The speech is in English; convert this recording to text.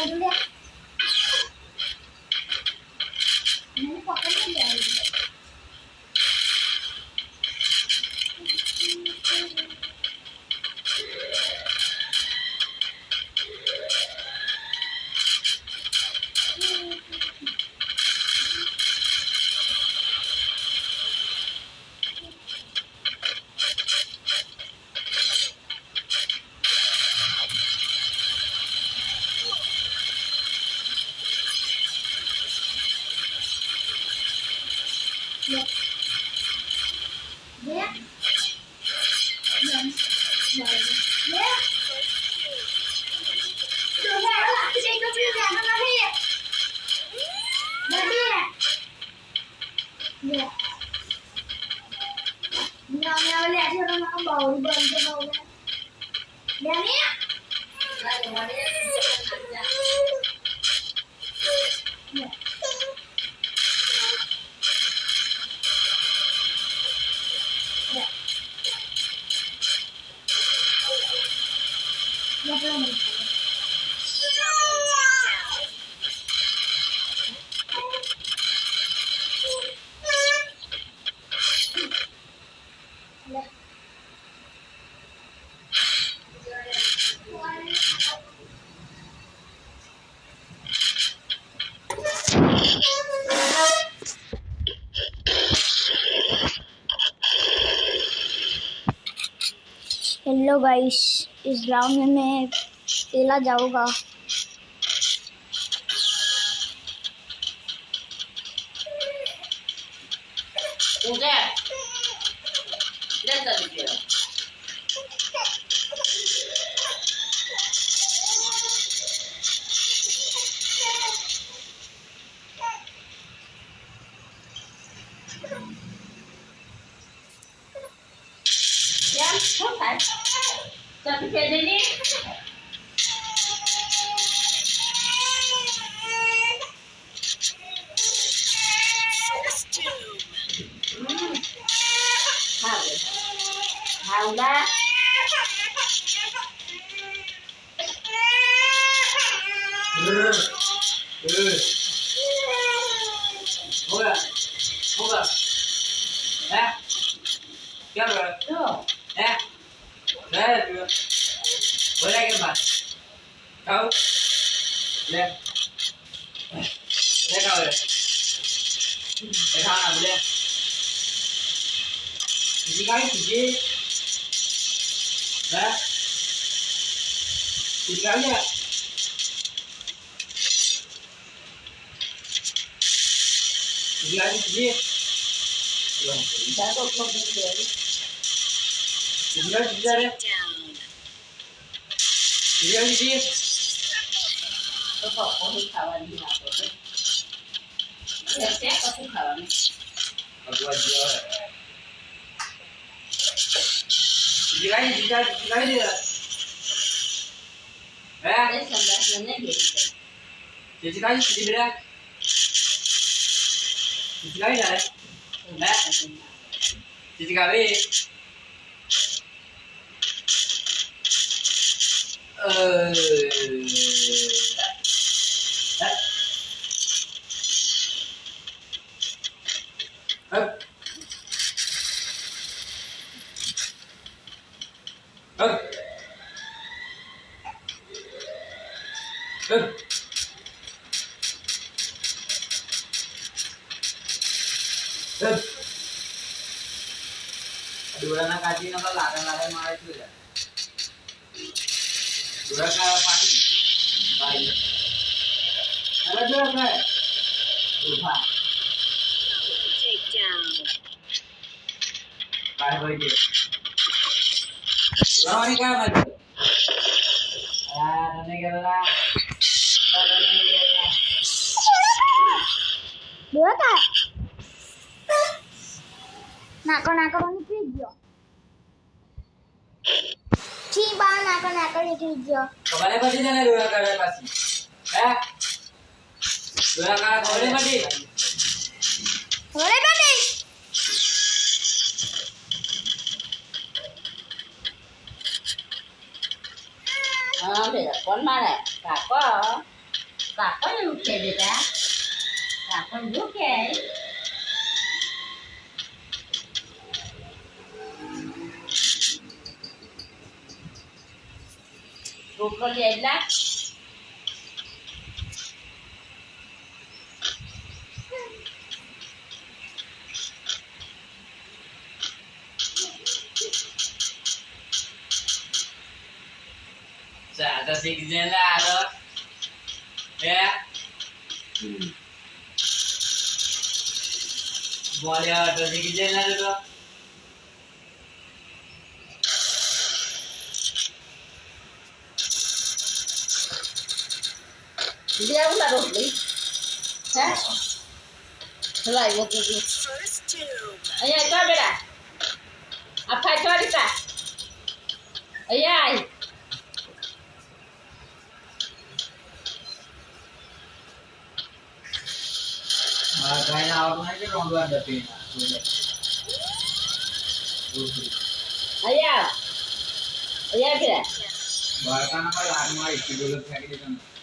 dulu ya. Ini pokoknya dia. Hello guys, इस round में मैं अकेला जाऊंगा। Không phải cho cái kia đi đi hào ra thôi à nè kéo rồi nè đấy là được với đây các bạn đâu nè đây rồi để thao làm lên chỉ cái gì đấy chỉ cái nha chỉ cái gì đã có không được chỉ cái gì đấy chỉ cái gì có không khảo anh đi học rồi để xét có không khảo anh chỉ cái gì đấy đấy để xem là nó nhét gì chỉ cái gì đấy chỉ cái này nè chỉ cái gì dua anak kaji nak ladang mana itu ya dua kali pagi baik ada dua kan lupa baik baik lawan ni kan ada ini kerana Dua tak? Nak ni video. Ciba nak ni video. kembali pasti jangan dua kali pasti dua kali boleh pasti Boleh tadi? bây giờ con ma này cả có કાકોને મૂકે બેટા કાકોને મૂકે રોટલો લેલા Sa sig dyan laro. Yeah. Boleh ada sig dyan laro tu. dia udah rohli hah selai waktu itu ayah itu beda apa itu kita ayah Kaya awak mana je orang dua ada pina. ayah ayah beda Bahkan apa lari mai itu dulu saya kita.